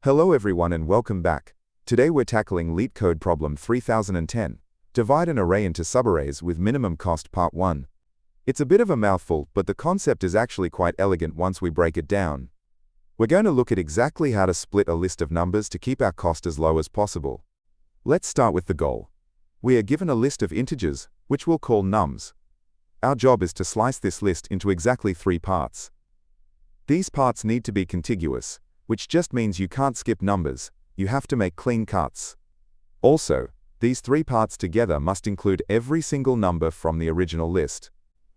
Hello everyone and welcome back. Today we're tackling Leetcode problem 3010. Divide an array into subarrays with minimum cost part 1. It's a bit of a mouthful, but the concept is actually quite elegant once we break it down. We're going to look at exactly how to split a list of numbers to keep our cost as low as possible. Let's start with the goal. We are given a list of integers, which we'll call nums. Our job is to slice this list into exactly 3 parts. These parts need to be contiguous, which just means you can't skip numbers, you have to make clean cuts. Also, these 3 parts together must include every single number from the original list.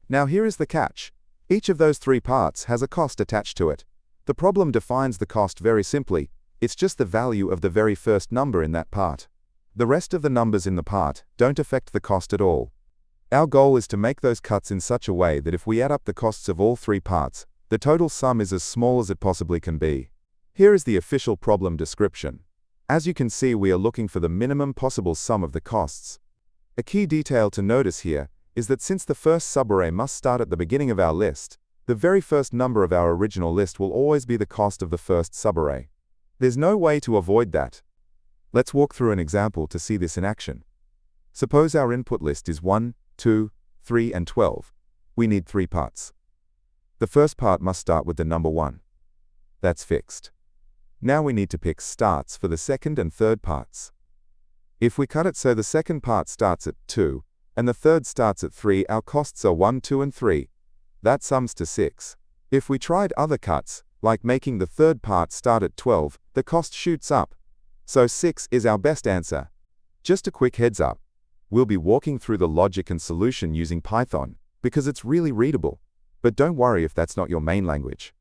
Now here is the catch. Each of those 3 parts has a cost attached to it. The problem defines the cost very simply. It's just the value of the very first number in that part. The rest of the numbers in the part don't affect the cost at all. Our goal is to make those cuts in such a way that if we add up the costs of all 3 parts, the total sum is as small as it possibly can be. Here is the official problem description. As you can see, we are looking for the minimum possible sum of the costs. A key detail to notice here is that since the first subarray must start at the beginning of our list, the very first number of our original list will always be the cost of the first subarray. There's no way to avoid that. Let's walk through an example to see this in action. Suppose our input list is 1, 2, 3, and 12. We need 3 parts. The first part must start with the number 1. That's fixed. Now we need to pick starts for the second and third parts. If we cut it so the second part starts at 2, and the third starts at 3, our costs are 1, 2, and 3. That sums to 6. If we tried other cuts, like making the third part start at 12, the cost shoots up. So 6 is our best answer. Just a quick heads up. We'll be walking through the logic and solution using Python, because it's really readable. But don't worry if that's not your main language.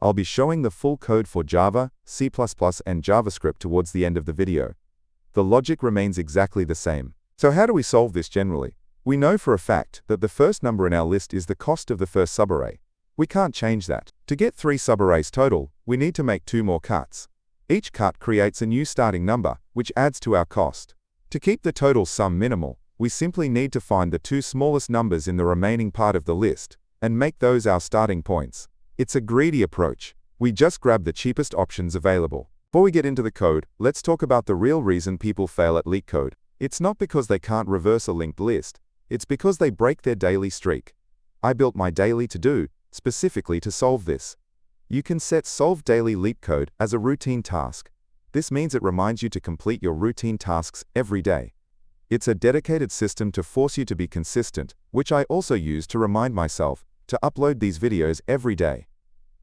I'll be showing the full code for Java, C++, and JavaScript towards the end of the video. The logic remains exactly the same. So how do we solve this generally? We know for a fact that the first number in our list is the cost of the first subarray. We can't change that. To get 3 subarrays total, we need to make 2 more cuts. Each cut creates a new starting number, which adds to our cost. To keep the total sum minimal, we simply need to find the 2 smallest numbers in the remaining part of the list, and make those our starting points. It's a greedy approach. We just grab the cheapest options available. Before we get into the code, let's talk about the real reason people fail at Leetcode. It's not because they can't reverse a linked list. It's because they break their daily streak. I built my daily to-do specifically to solve this. You can set Solve Daily Leetcode as a routine task. This means it reminds you to complete your routine tasks every day. It's a dedicated system to force you to be consistent, which I also use to remind myself to upload these videos every day.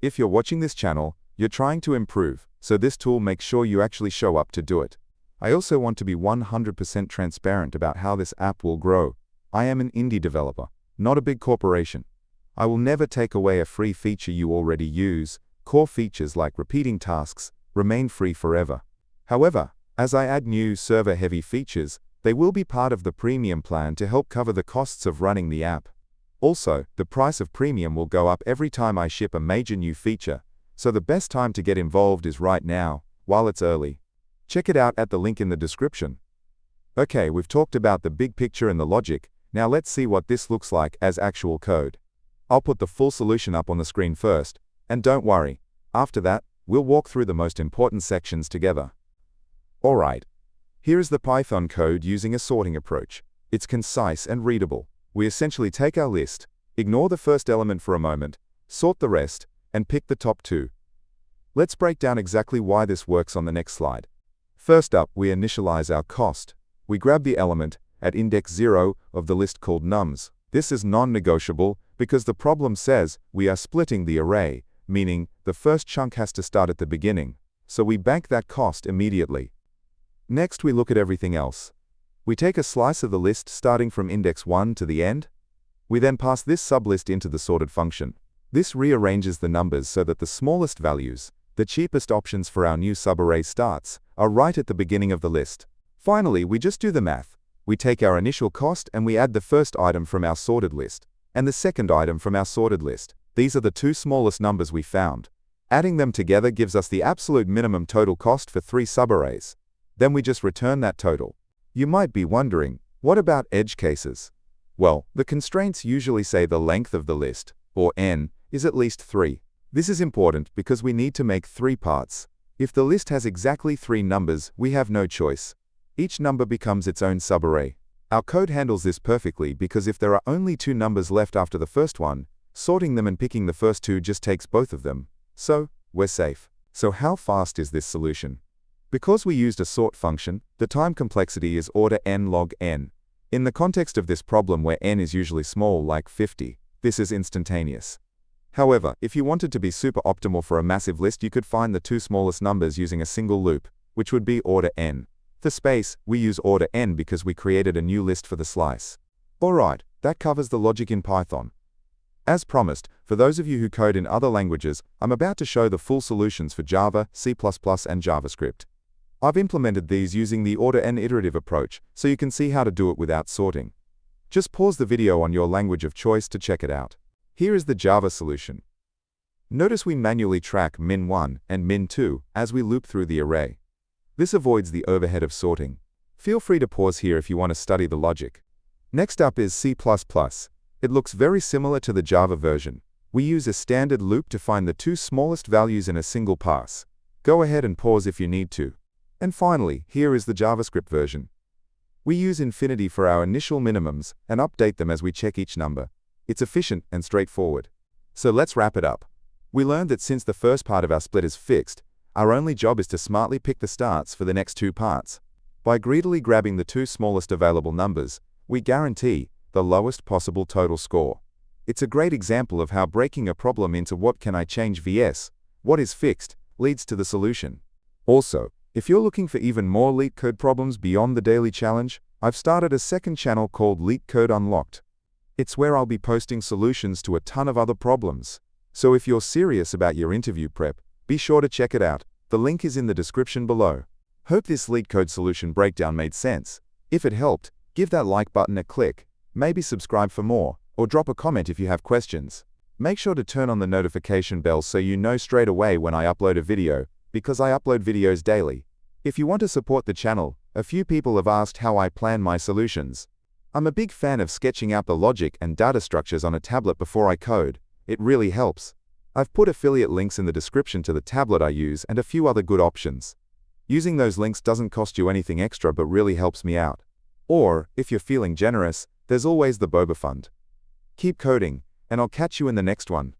If you're watching this channel, you're trying to improve, so this tool makes sure you actually show up to do it. I also want to be 100% transparent about how this app will grow. I am an indie developer, not a big corporation. I will never take away a free feature you already use. Core features like repeating tasks remain free forever. However, as I add new server-heavy features, they will be part of the premium plan to help cover the costs of running the app. Also, the price of premium will go up every time I ship a major new feature, so the best time to get involved is right now, while it's early. Check it out at the link in the description. Okay, we've talked about the big picture and the logic. Now let's see what this looks like as actual code. I'll put the full solution up on the screen first, and don't worry, after that, we'll walk through the most important sections together. Alright, here is the Python code using a sorting approach. It's concise and readable. We essentially take our list, ignore the first element for a moment, sort the rest, and pick the top 2. Let's break down exactly why this works on the next slide. First up, we initialize our cost. We grab the element at index 0 of the list called nums. This is non-negotiable because the problem says we are splitting the array, meaning the first chunk has to start at the beginning, so we bank that cost immediately. Next, we look at everything else. We take a slice of the list starting from index 1 to the end. We then pass this sublist into the sorted function. This rearranges the numbers so that the smallest values, the cheapest options for our new subarray starts, are right at the beginning of the list. Finally, we just do the math. We take our initial cost and we add the first item from our sorted list, and the second item from our sorted list. These are the 2 smallest numbers we found. Adding them together gives us the absolute minimum total cost for 3 subarrays. Then we just return that total. You might be wondering, what about edge cases? Well, the constraints usually say the length of the list, or n, is at least 3. This is important because we need to make 3 parts. If the list has exactly 3 numbers, we have no choice. Each number becomes its own subarray. Our code handles this perfectly because if there are only 2 numbers left after the first one, sorting them and picking the first 2 just takes both of them. So, we're safe. So how fast is this solution? Because we used a sort function, the time complexity is order n log n. In the context of this problem where n is usually small, like 50, this is instantaneous. However, if you wanted to be super optimal for a massive list, you could find the 2 smallest numbers using a single loop, which would be order n. For space, we use order n because we created a new list for the slice. Alright, that covers the logic in Python. As promised, for those of you who code in other languages, I'm about to show the full solutions for Java, C++, and JavaScript. I've implemented these using the order n iterative approach, so you can see how to do it without sorting. Just pause the video on your language of choice to check it out. Here is the Java solution. Notice we manually track min1 and min2 as we loop through the array. This avoids the overhead of sorting. Feel free to pause here if you want to study the logic. Next up is C++. It looks very similar to the Java version. We use a standard loop to find the 2 smallest values in a single pass. Go ahead and pause if you need to. And finally, here is the JavaScript version. We use infinity for our initial minimums and update them as we check each number. It's efficient and straightforward. So let's wrap it up. We learned that since the first part of our split is fixed, our only job is to smartly pick the starts for the next 2 parts. By greedily grabbing the 2 smallest available numbers, we guarantee the lowest possible total score. It's a great example of how breaking a problem into what can I change vs. what is fixed leads to the solution. Also, if you're looking for even more Leetcode problems beyond the daily challenge, I've started a second channel called Leetcode Unlocked. It's where I'll be posting solutions to a ton of other problems. So if you're serious about your interview prep, be sure to check it out. The link is in the description below. Hope this Leetcode solution breakdown made sense. If it helped, give that like button a click, maybe subscribe for more, or drop a comment if you have questions. Make sure to turn on the notification bell so you know straight away when I upload a video, because I upload videos daily. If you want to support the channel, a few people have asked how I plan my solutions. I'm a big fan of sketching out the logic and data structures on a tablet before I code. It really helps. I've put affiliate links in the description to the tablet I use and a few other good options. Using those links doesn't cost you anything extra but really helps me out. Or, if you're feeling generous, there's always the Boba Fund. Keep coding, and I'll catch you in the next one.